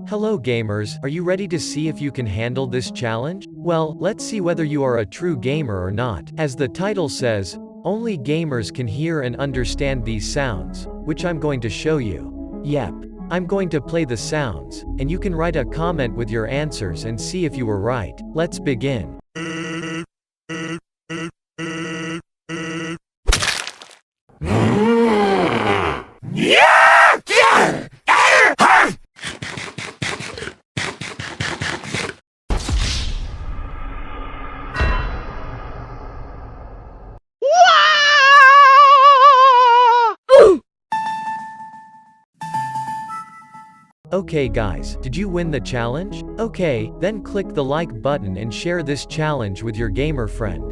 Hello gamers, are you ready to see if you can handle this challenge? Well, let's see whether you are a true gamer or not. As the title says, only gamers can hear and understand these sounds, which I'm going to show you. Yep. I'm going to play the sounds, and you can write a comment with your answers and see if you were right. Let's begin. Okay guys, did you win the challenge? Okay, then click the like button and share this challenge with your gamer friend.